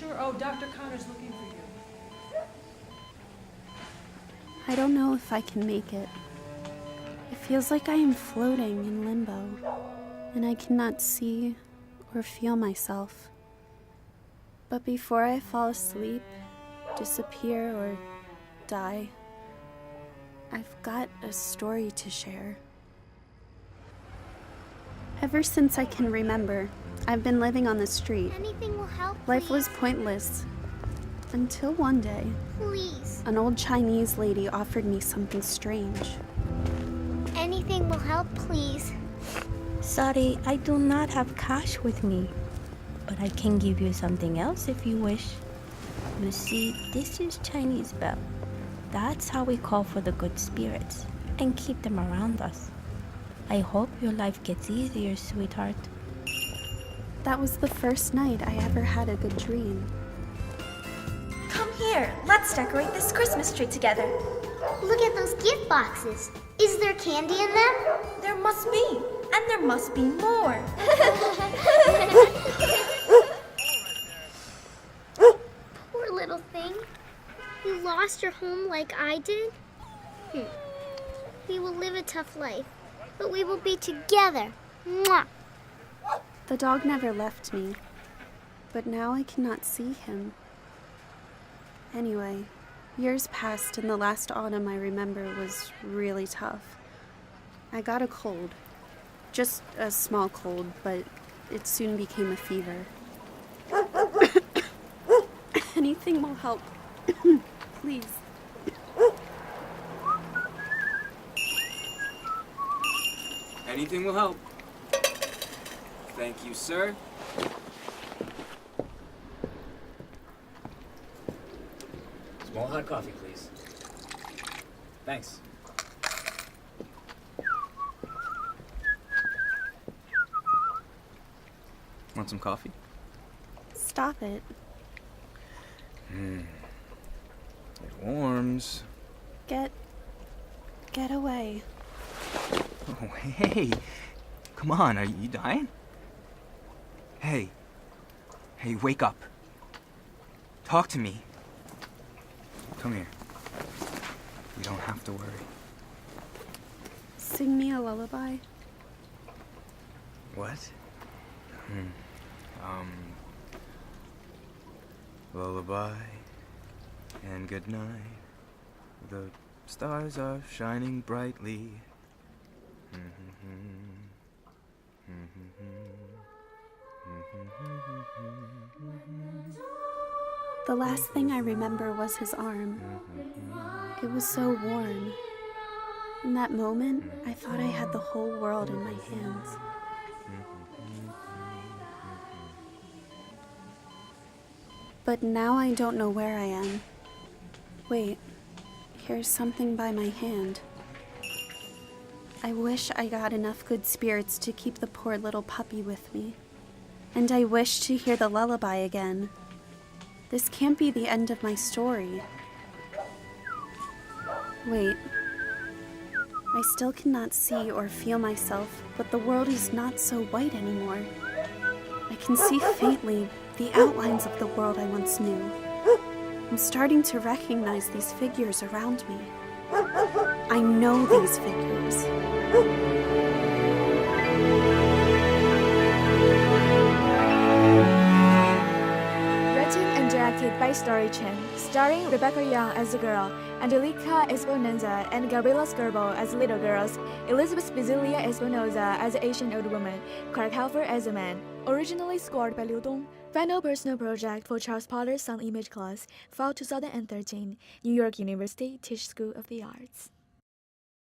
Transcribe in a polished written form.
Sure. Oh, Dr. Connor's looking for you. I don't know if I can make it. It feels like I am floating in limbo, and I cannot see or feel myself. But before I fall asleep, disappear, or die, I've got a story to share. Ever since I can remember, I've been living on the street. Anything will help, Life please. was pointless. Until one day, Please. an old Chinese lady offered me something strange. Anything will help, please. Sorry, I do not have cash with me, but I can give you something else if you wish. You see, this is Chinese bell. That's how we call for the good spirits and keep them around us. I hope your life gets easier, sweetheart. That was the first night I ever had a good dream. Come here, let's decorate this Christmas tree together. Look at those gift boxes. Is there candy in them? There must be, and there must be more. Poor little thing. You lost your home like I did? We will live a tough life, but we will be together. Mwah! The dog never left me, but now I cannot see him. Anyway, years passed and the last autumn I remember was really tough. I got a cold. Just a small cold, but it soon became a fever. Anything will help. Please. Anything will help. Thank you, sir. Small hot coffee, please. Thanks. Want some coffee? Stop it. It warms. Get away. Oh, hey. Come on, are you dying? Hey, wake up. Talk to me. Come here. You don't have to worry. Sing me a lullaby. What? Lullaby and good night. The stars are shining brightly. The last thing I remember was his arm. It was so warm. In that moment, I thought I had the whole world in my hands. But now I don't know where I am. Wait, here's something by my hand. I wish I got enough good spirits to keep the poor little puppy with me. And I wish to hear the lullaby again. This can't be the end of my story. Wait. I still cannot see or feel myself, but the world is not so white anymore. I can see faintly the outlines of the world I once knew. I'm starting to recognize these figures around me. I know these figures. Written and directed by Story Chen, starring Rebecca Young as the girl, Angelica Espinoza and Gabriella Scerbo as little girls, Elizabeth Bezilia Espinoza as the Asian old woman, Clark Helfer as a man. Originally scored by Liu Dong. Final personal project for Charles Potter's Sound Image class, Fall 2013, New York University Tisch School of the Arts.